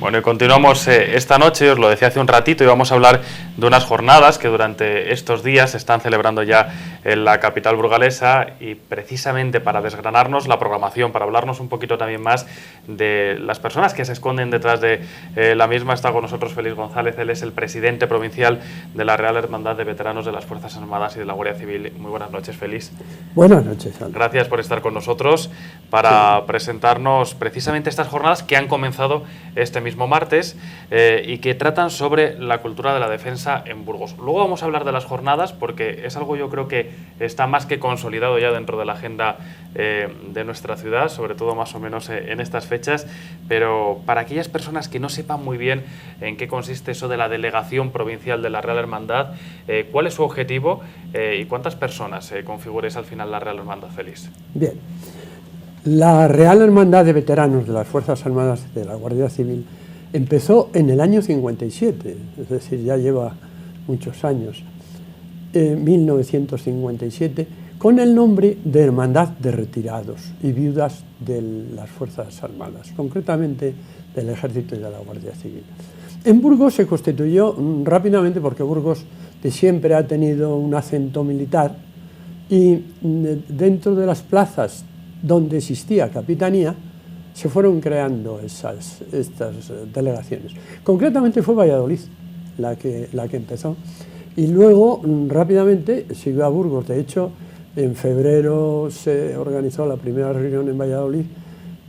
Bueno, y continuamos esta noche, os lo decía hace un ratito, y vamos a hablar de unas jornadas que durante estos días se están celebrando ya en la capital burgalesa, y precisamente para desgranarnos la programación, para hablarnos un poquito también más de las personas que se esconden detrás de la misma, está con nosotros Félix González. Él es el presidente provincial de la Real Hermandad de Veteranos de las Fuerzas Armadas y de la Guardia Civil. Muy buenas noches, Félix. Buenas noches, Aldo. Gracias por estar con nosotros para presentarnos precisamente estas jornadas que han comenzado este mismo martes y que tratan sobre la cultura de la defensa en Burgos. Luego vamos a hablar de las jornadas porque es algo, yo creo, que está más que consolidado ya dentro de la agenda de nuestra ciudad, sobre todo más o menos en estas fechas, pero para aquellas personas que no sepan muy bien en qué consiste eso de la delegación provincial de la Real Hermandad, ¿cuál es su objetivo y cuántas personas configuréis al final la Real Hermandad, Félix? Bien, la Real Hermandad de Veteranos de las Fuerzas Armadas y de la Guardia Civil empezó en el año 57, es decir, ya lleva muchos años, 1957, con el nombre de Hermandad de Retirados y Viudas de las Fuerzas Armadas, concretamente del Ejército y de la Guardia Civil. En Burgos se constituyó rápidamente porque Burgos de siempre ha tenido un acento militar, y dentro de las plazas donde existía capitanía se fueron creando estas delegaciones. Concretamente fue Valladolid la que empezó, y luego rápidamente siguió a Burgos. De hecho, en febrero se organizó la primera reunión en Valladolid,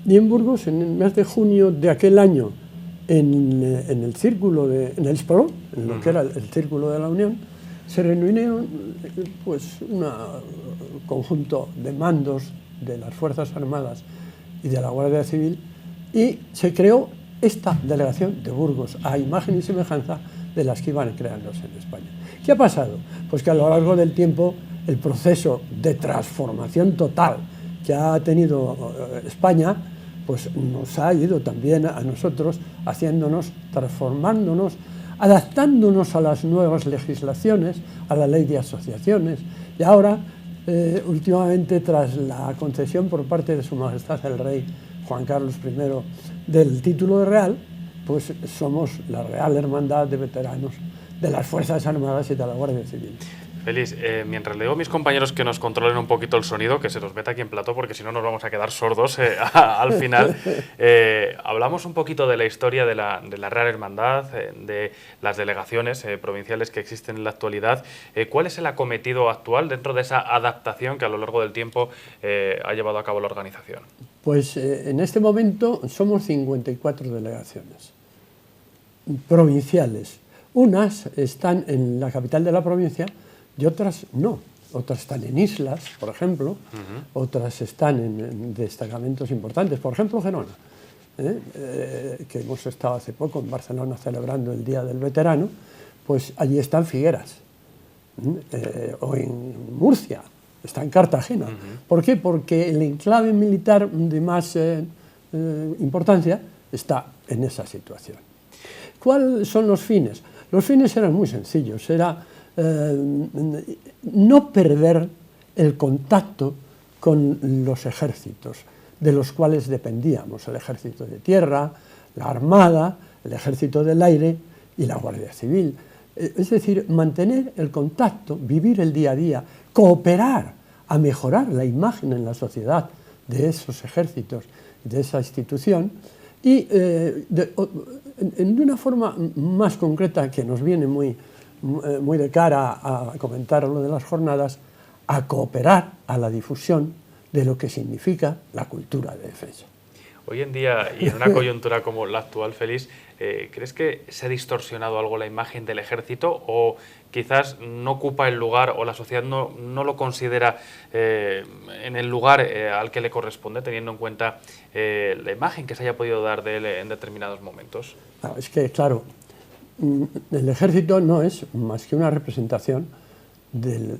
y en Burgos, en el mes de junio de aquel año, en el círculo en el Espolón, en lo que era el Círculo de la Unión, se reunieron pues un conjunto de mandos de las Fuerzas Armadas y de la Guardia Civil, y se creó esta delegación de Burgos, a imagen y semejanza de las que iban creándose en España. ¿Qué ha pasado? Pues que a lo largo del tiempo el proceso de transformación total que ha tenido España pues nos ha ido también a nosotros, haciéndonos, transformándonos, adaptándonos a las nuevas legislaciones, a la ley de asociaciones, y ahora, últimamente, tras la concesión por parte de Su Majestad el Rey Juan Carlos I del título de real, pues somos la Real Hermandad de Veteranos de las Fuerzas Armadas y de la Guardia Civil. Félix, mientras le digo a mis compañeros que nos controlen un poquito el sonido, que se nos meta aquí en plató, porque si no nos vamos a quedar sordos al final, hablamos un poquito de la historia de la Real Hermandad, de las delegaciones provinciales que existen en la actualidad. ¿Cuál es el acometido actual dentro de esa adaptación que a lo largo del tiempo ha llevado a cabo la organización? Pues en este momento somos 54 delegaciones provinciales. Unas están en la capital de la provincia y otras no. Otras están en islas, por ejemplo, otras están en destacamentos importantes, por ejemplo Gerona, que hemos estado hace poco en Barcelona celebrando el Día del Veterano, pues allí están Figueras, o en Murcia, está en Cartagena. ¿Por qué? Porque el enclave militar de más importancia está en esa situación. ¿Cuáles son los fines? Los fines eran muy sencillos, era no perder el contacto con los ejércitos de los cuales dependíamos, el ejército de tierra, la armada, el ejército del aire y la Guardia Civil. Es decir, mantener el contacto, vivir el día a día, cooperar a mejorar la imagen en la sociedad de esos ejércitos, de esa institución, y de una forma más concreta que nos viene muy de cara a comentar lo de las jornadas, a cooperar a la difusión de lo que significa la cultura de defensa. Hoy en día, y en una coyuntura como la actual, Félix, ¿crees que se ha distorsionado algo la imagen del ejército, o quizás no ocupa el lugar, o la sociedad no lo considera en el lugar al que le corresponde, teniendo en cuenta la imagen que se haya podido dar de él en determinados momentos? No, es que, claro, el ejército no es más que una representación del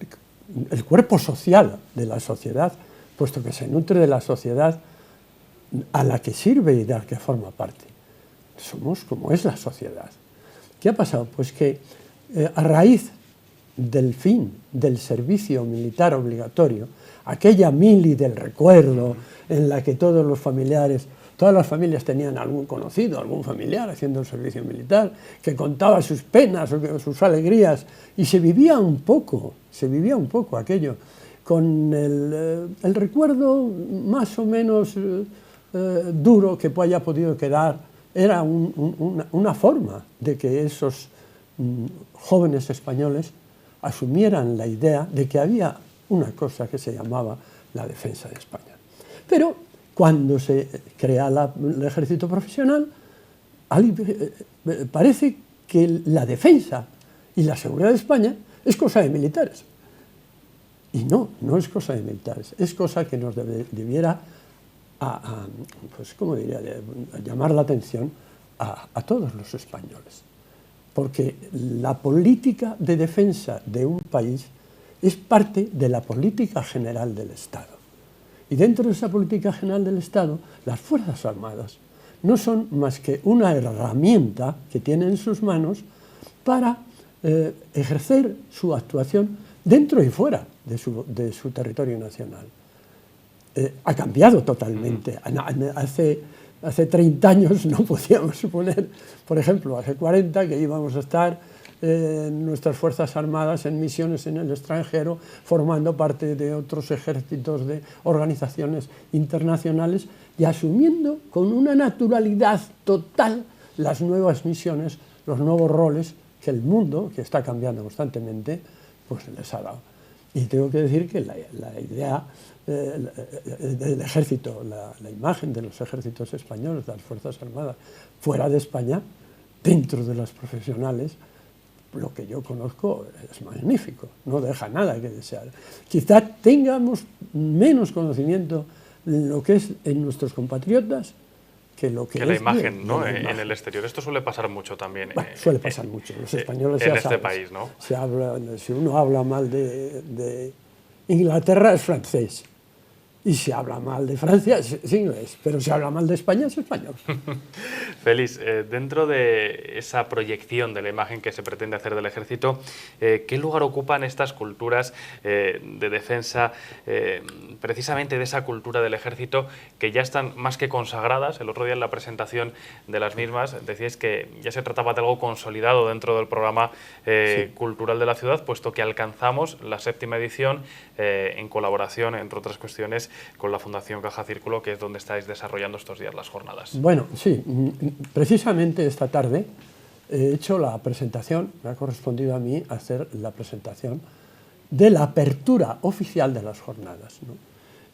cuerpo social de la sociedad, puesto que se nutre de la sociedad a la que sirve y de la que forma parte. Somos como es la sociedad. ¿Qué ha pasado? Pues que a raíz del fin del servicio militar obligatorio, aquella mili del recuerdo en la que todos los familiares Todas las familias tenían algún conocido, algún familiar haciendo el servicio militar, que contaba sus penas o sus alegrías, y se vivía un poco aquello, con el recuerdo más o menos duro que haya podido quedar. Era una forma de que esos jóvenes españoles asumieran la idea de que había una cosa que se llamaba la defensa de España. Pero cuando se crea el ejército profesional, parece que la defensa y la seguridad de España es cosa de militares. Y no es cosa de militares, es cosa que nos debiera pues, ¿cómo diría?, a llamar la atención a todos los españoles. Porque la política de defensa de un país es parte de la política general del Estado. Y dentro de esa política general del Estado, las Fuerzas Armadas no son más que una herramienta que tiene en sus manos para ejercer su actuación dentro y fuera de su territorio nacional. Ha cambiado totalmente. Hace 30 años no podíamos suponer, por ejemplo, hace 40, que íbamos a estar nuestras Fuerzas Armadas en misiones en el extranjero, formando parte de otros ejércitos de organizaciones internacionales y asumiendo con una naturalidad total las nuevas misiones, los nuevos roles que el mundo, que está cambiando constantemente, pues les ha dado. Y tengo que decir que la idea del ejército, la imagen de los ejércitos españoles, de las Fuerzas Armadas, fuera de España, dentro de las profesionales, lo que yo conozco es magnífico, no deja nada que desear. Quizá tengamos menos conocimiento de lo que es en nuestros compatriotas que lo que la es imagen, ¿no?, en el exterior. Esto suele pasar mucho también. Bueno, suele pasar mucho. Los españoles en ya este sabes, país, ¿no? Si uno habla mal de Inglaterra es francés. Y si habla mal de Francia es inglés, pero si habla mal de España es español. Félix, dentro de esa proyección de la imagen que se pretende hacer del ejército, ¿qué lugar ocupan estas culturas de defensa, precisamente de esa cultura del ejército, que ya están más que consagradas? El otro día en la presentación de las mismas decíais que ya se trataba de algo consolidado dentro del programa cultural de la ciudad, puesto que alcanzamos la 7ª edición en colaboración, entre otras cuestiones, con la Fundación Caja Círculo, que es donde estáis desarrollando estos días las jornadas. Bueno, sí, precisamente esta tarde he hecho la presentación, me ha correspondido a mí hacer la presentación de la apertura oficial de las jornadas, ¿no?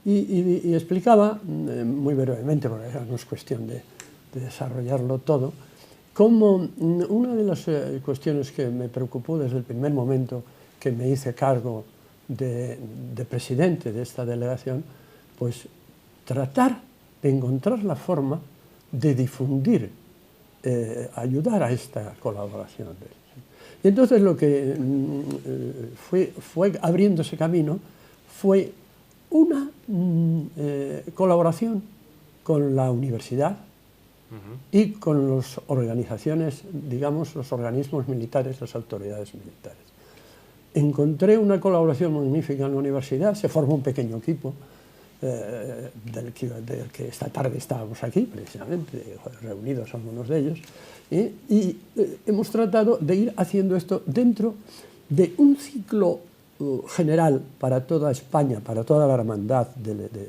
Y explicaba, muy brevemente, porque no es cuestión de desarrollarlo todo, cómo una de las cuestiones que me preocupó desde el primer momento que me hice cargo de presidente de esta delegación, pues tratar de encontrar la forma de difundir, ayudar a esta colaboración. Y entonces lo que fue abriéndose camino fue una colaboración con la universidad y con las organizaciones, digamos, los organismos militares, las autoridades militares. Encontré una colaboración magnífica en la universidad, se formó un pequeño equipo, del que esta tarde estábamos aquí, precisamente, reunidos algunos de ellos, y hemos tratado de ir haciendo esto dentro de un ciclo general para toda España, para toda la hermandad, de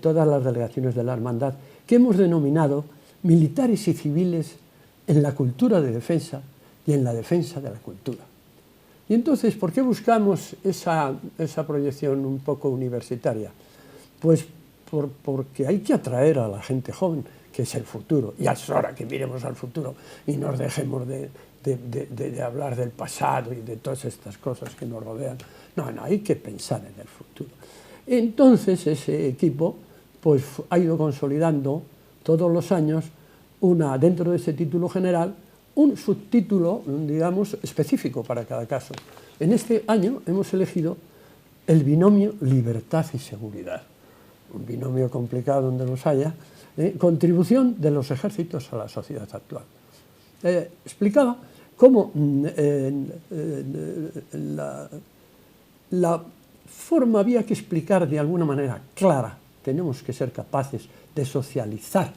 todas las delegaciones de la hermandad, que hemos denominado militares y civiles en la cultura de defensa y en la defensa de la cultura. Y entonces, ¿por qué buscamos esa proyección un poco universitaria? Pues porque hay que atraer a la gente joven, que es el futuro, y es hora que miremos al futuro y nos dejemos de hablar del pasado y de todas estas cosas que nos rodean. No, hay que pensar en el futuro. Entonces, ese equipo pues, ha ido consolidando todos los años, dentro de ese título general, un subtítulo, digamos, específico para cada caso. En este año hemos elegido el binomio libertad y seguridad, un binomio complicado donde los haya, contribución de los ejércitos a la sociedad actual. Explicaba cómo la forma había que explicar de alguna manera clara. Tenemos que ser capaces de socializar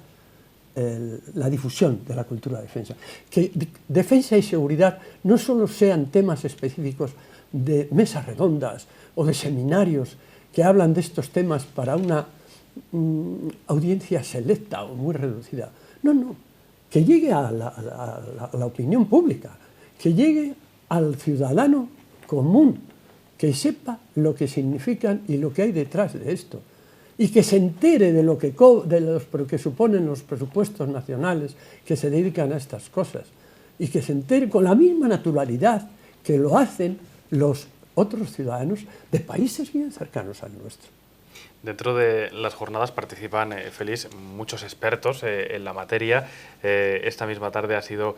la difusión de la cultura de defensa. Que defensa y seguridad no solo sean temas específicos de mesas redondas o de seminarios que hablan de estos temas para una audiencia selecta o muy reducida. No, no, que llegue a la opinión pública, que llegue al ciudadano común, que sepa lo que significan y lo que hay detrás de esto, y que se entere de lo que suponen los presupuestos nacionales que se dedican a estas cosas, y que se entere con la misma naturalidad que lo hacen los otros ciudadanos de países bien cercanos al nuestro. Dentro de las jornadas participan, Félix, muchos expertos en la materia. Esta misma tarde ha sido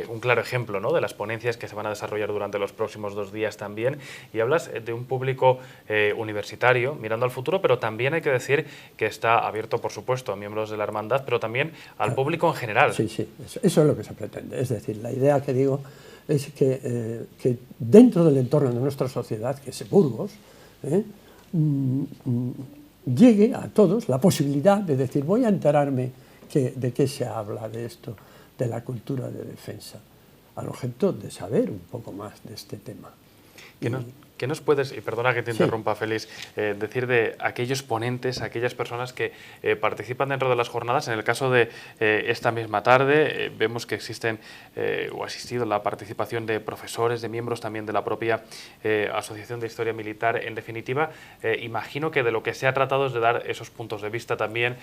un claro ejemplo, ¿no?, de las ponencias que se van a desarrollar durante los próximos 2 días también. Y hablas de un público universitario mirando al futuro, pero también hay que decir que está abierto, por supuesto, a miembros de la hermandad, pero también al público en general. Sí, sí, eso es lo que se pretende. Es decir, la idea que digo es que dentro del entorno de nuestra sociedad, que es Burgos, llegue a todos la posibilidad de decir, voy a enterarme de qué se habla de esto, de la cultura de defensa, al objeto de saber un poco más de este tema. ¿Qué nos puedes, y perdona que te interrumpa, Félix, decir de aquellos ponentes, aquellas personas que participan dentro de las jornadas? En el caso de esta misma tarde, vemos que existen o ha existido la participación de profesores, de miembros también de la propia Asociación de Historia Militar. En definitiva, imagino que de lo que se ha tratado es de dar esos puntos de vista también,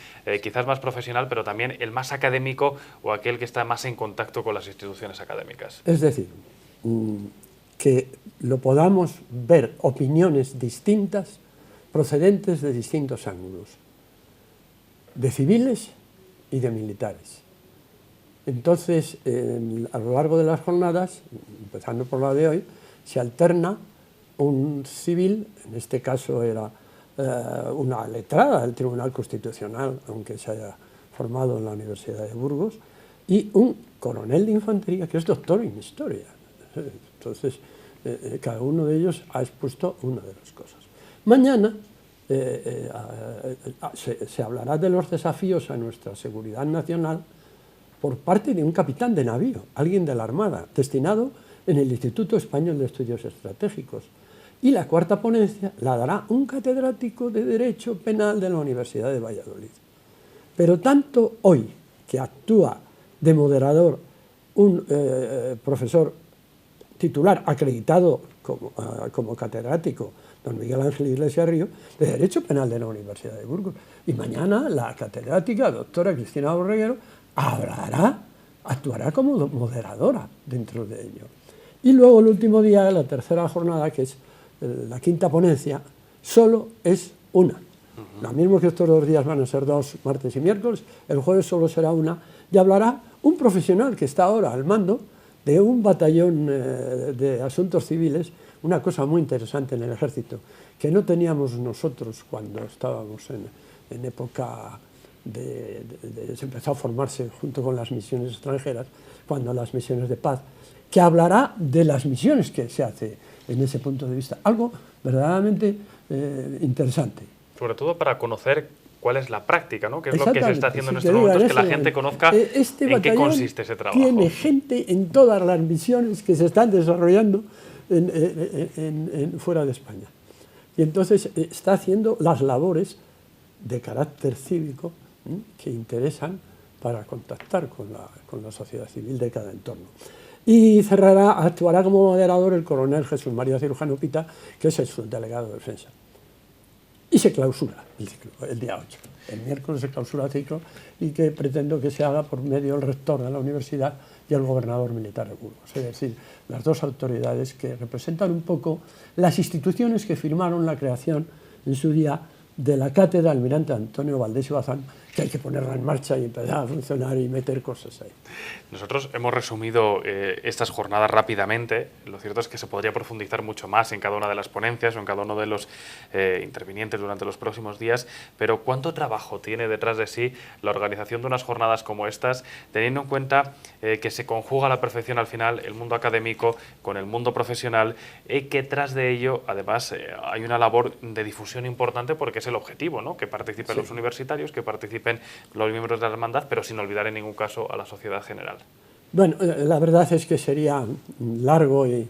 quizás más profesional, pero también el más académico o aquel que está más en contacto con las instituciones académicas. Es decir, que lo podamos ver opiniones distintas procedentes de distintos ángulos, de civiles y de militares. Entonces, a lo largo de las jornadas, empezando por la de hoy, se alterna un civil, en este caso era una letrada del Tribunal Constitucional, aunque se haya formado en la Universidad de Burgos, y un coronel de infantería que es doctor en historia. Entonces, cada uno de ellos ha expuesto una de las cosas. Mañana se hablará de los desafíos a nuestra seguridad nacional por parte de un capitán de navío, alguien de la Armada, destinado en el Instituto Español de Estudios Estratégicos. Y la cuarta ponencia la dará un catedrático de Derecho Penal de la Universidad de Valladolid. Pero tanto hoy, que actúa de moderador un profesor titular acreditado como catedrático, don Miguel Ángel Iglesias Río, de Derecho Penal de la Universidad de Burgos. Y mañana la catedrática, doctora Cristina Borreguero, actuará como moderadora dentro de ello. Y luego el último día, la tercera jornada, que es la quinta ponencia, solo es una. Lo mismo que estos 2 días van a ser 2, martes y miércoles, el jueves solo será una, y hablará un profesional que está ahora al mando de un batallón de asuntos civiles, una cosa muy interesante en el ejército, que no teníamos nosotros cuando estábamos en época se empezó a formarse junto con las misiones extranjeras, cuando las misiones de paz, que hablará de las misiones que se hace en ese punto de vista, algo verdaderamente interesante. Sobre todo para conocer cuál es la práctica, ¿no?, qué es lo que se está haciendo en estos momentos, que la gente conozca en qué consiste ese trabajo. Tiene gente en todas las misiones que se están desarrollando fuera de España. Y entonces está haciendo las labores de carácter cívico que interesan para contactar con la sociedad civil de cada entorno. Y actuará como moderador el coronel Jesús María Cirujano Pita, que es el subdelegado de defensa. Y se clausura el ciclo, el día 8. El miércoles se clausura el ciclo y que pretendo que se haga por medio del rector de la universidad y el gobernador militar de Burgos. Es decir, las dos autoridades que representan un poco las instituciones que firmaron la creación en su día de la cátedra Almirante Antonio Valdés y Bazán, que hay que ponerla en marcha y empezar a funcionar y meter cosas ahí. Nosotros hemos resumido estas jornadas rápidamente. Lo cierto es que se podría profundizar mucho más en cada una de las ponencias o en cada uno de los intervinientes durante los próximos días, pero ¿cuánto trabajo tiene detrás de sí la organización de unas jornadas como estas, teniendo en cuenta que se conjuga a la perfección al final el mundo académico con el mundo profesional y que tras de ello, además, hay una labor de difusión importante porque es el objetivo, ¿no?, que participen los universitarios, que participen participen los miembros de la hermandad, pero sin olvidar en ningún caso a la sociedad general. Bueno, la verdad es que sería largo y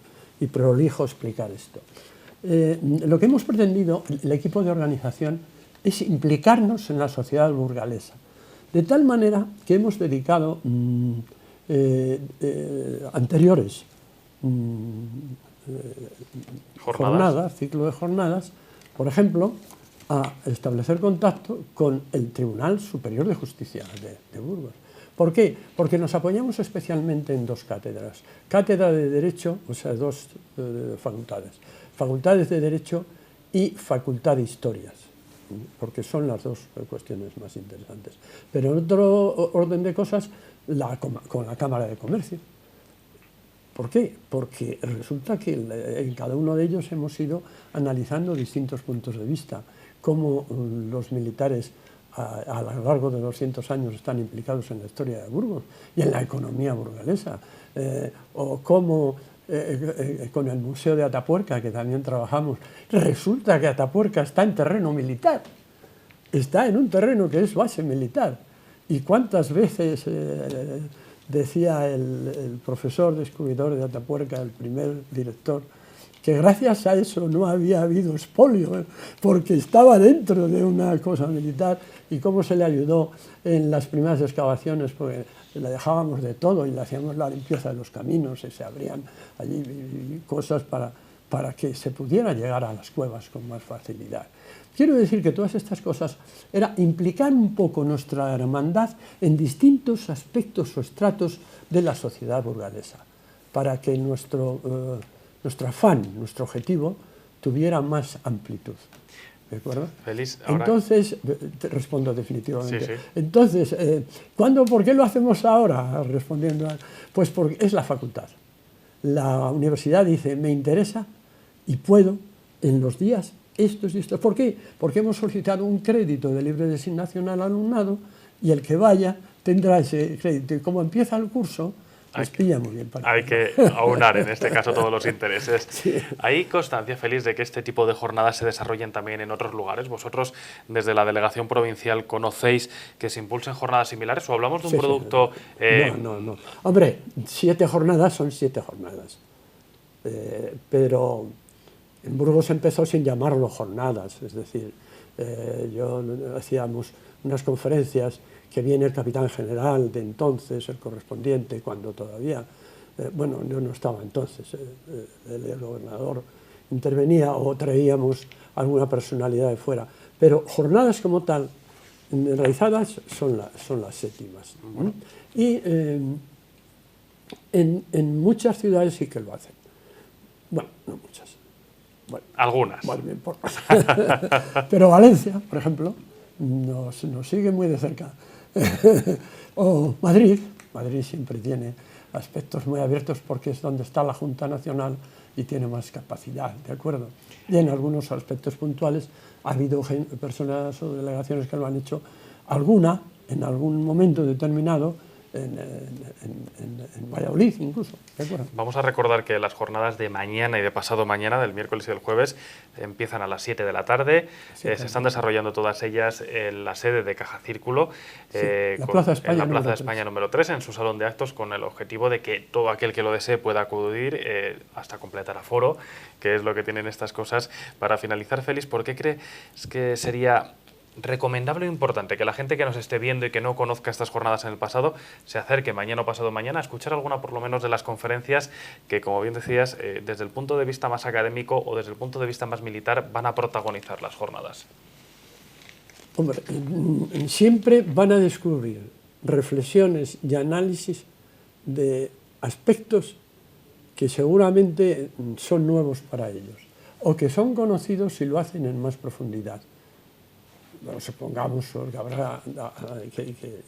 prolijo explicar esto. Lo que hemos pretendido, el equipo de organización, es implicarnos en la sociedad burgalesa, de tal manera que hemos dedicado anteriores jornadas, ciclo de jornadas, por ejemplo, a establecer contacto con el Tribunal Superior de Justicia de Burgos. ¿Por qué? Porque nos apoyamos especialmente en dos cátedras. Cátedra de Derecho, o sea, dos facultades. Facultades de Derecho y Facultad de Historias, porque son las dos cuestiones más interesantes. Pero en otro orden de cosas, con la Cámara de Comercio. ¿Por qué? Porque resulta que en cada uno de ellos hemos ido analizando distintos puntos de vista, cómo los militares a lo largo de 200 años están implicados en la historia de Burgos y en la economía burgalesa, o cómo con el Museo de Atapuerca, que también trabajamos, resulta que Atapuerca está en terreno militar, está en un terreno que es base militar. ¿Y cuántas veces decía el profesor descubridor de Atapuerca, el primer director, que gracias a eso no había habido expolio, porque estaba dentro de una cosa militar, y cómo se le ayudó en las primeras excavaciones, porque le dejábamos de todo y le hacíamos la limpieza de los caminos y se abrían allí cosas para que se pudiera llegar a las cuevas con más facilidad. Quiero decir que todas estas cosas era implicar un poco nuestra hermandad en distintos aspectos o estratos de la sociedad burgalesa, para que nuestro afán, nuestro objetivo, tuviera más amplitud. ¿De acuerdo? Feliz, ahora... Entonces, te respondo definitivamente. Sí, sí. Entonces, ¿por qué lo hacemos ahora? Respondiendo pues porque es la facultad. La universidad dice, me interesa y puedo en los días estos y estos. ¿Por qué? Porque hemos solicitado un crédito de libre designación al alumnado y el que vaya tendrá ese crédito. Y como empieza el curso, pues pilla muy bien. Hay que aunar en este caso todos los intereses. Sí. ¿Hay constancia, Félix, de que este tipo de jornadas se desarrollen también en otros lugares? ¿Vosotros, desde la delegación provincial, conocéis que se impulsen jornadas similares o hablamos de un producto...? No. Hombre, 7 jornadas son 7 jornadas. Pero en Burgos empezó sin llamarlo jornadas. Es decir, hacíamos unas conferencias que viene el capitán general de entonces, el correspondiente, cuando todavía, yo no estaba entonces, el gobernador intervenía o traíamos alguna personalidad de fuera, pero jornadas como tal, realizadas, son las séptimas. Bueno. Y en muchas ciudades sí que lo hacen. Bueno, no muchas. Bueno, algunas. Bueno, bien, pero Valencia, por ejemplo, nos sigue muy de cerca. O Madrid siempre tiene aspectos muy abiertos porque es donde está la Junta Nacional y tiene más capacidad, ¿de acuerdo? Y en algunos aspectos puntuales ha habido personas o delegaciones que lo han hecho, alguna en algún momento determinado, en Valladolid incluso, ¿de acuerdo? Vamos a recordar que las jornadas de mañana y de pasado mañana, del miércoles y del jueves, empiezan a las 7 de la tarde. Se están desarrollando todas ellas en la sede de Caja Círculo, la Plaza de España número 3, en su salón de actos, con el objetivo de que todo aquel que lo desee pueda acudir hasta completar aforo, que es lo que tienen estas cosas. Para finalizar, Félix, ¿por qué crees que sería recomendable e importante que la gente que nos esté viendo y que no conozca estas jornadas en el pasado se acerque mañana o pasado mañana a escuchar alguna por lo menos de las conferencias que, como bien decías, desde el punto de vista más académico o desde el punto de vista más militar van a protagonizar las jornadas? Hombre, siempre van a descubrir reflexiones y análisis de aspectos que seguramente son nuevos para ellos o que son conocidos si lo hacen en más profundidad. Bueno, supongamos que habrá...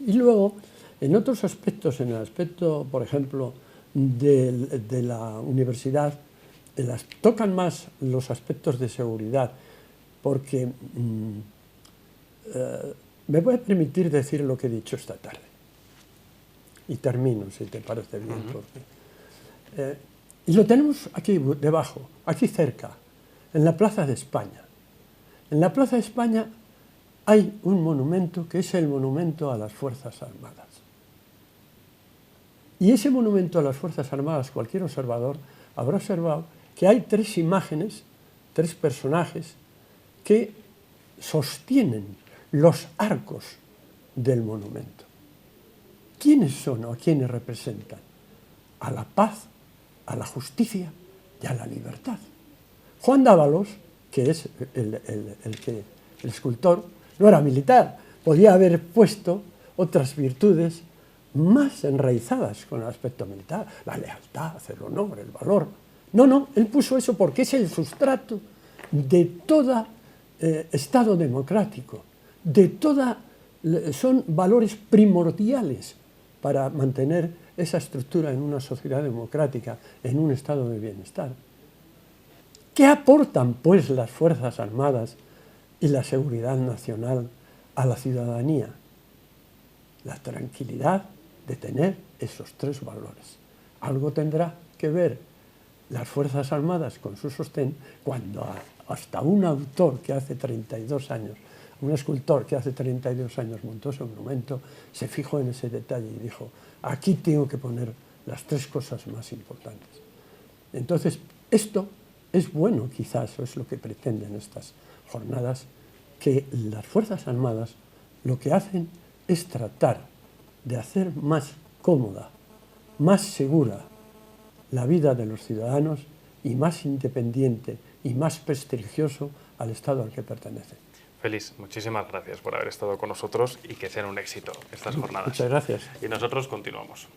Y luego, en otros aspectos, en el aspecto, por ejemplo, de la universidad, tocan más los aspectos de seguridad, porque me voy a permitir decir lo que he dicho esta tarde. Y termino, si te parece bien. Porque, y lo tenemos aquí debajo, aquí cerca, en la Plaza de España. En la Plaza de España hay un monumento que es el monumento a las Fuerzas Armadas. Y ese monumento a las Fuerzas Armadas, cualquier observador habrá observado que hay tres imágenes, tres personajes que sostienen los arcos del monumento. ¿Quiénes son o a quiénes representan? A la paz, a la justicia y a la libertad. Juan Dávalos, que es el escultor, no era militar, podía haber puesto otras virtudes más enraizadas con el aspecto militar, la lealtad, el honor, el valor. No, él puso eso porque es el sustrato de todo Estado democrático, son valores primordiales para mantener esa estructura en una sociedad democrática, en un estado de bienestar. ¿Qué aportan, pues, las Fuerzas Armadas y la seguridad nacional a la ciudadanía? La tranquilidad de tener esos tres valores. Algo tendrá que ver las Fuerzas Armadas con su sostén cuando hasta un autor que hace 32 años, un escultor que hace 32 años montó ese monumento, se fijó en ese detalle y dijo, aquí tengo que poner las tres cosas más importantes. Entonces, esto es bueno, quizás, o es lo que pretenden estas jornadas, que las Fuerzas Armadas lo que hacen es tratar de hacer más cómoda, más segura la vida de los ciudadanos y más independiente y más prestigioso al Estado al que pertenecen. Félix, muchísimas gracias por haber estado con nosotros y que sean un éxito estas jornadas. Muchas gracias. Y nosotros continuamos.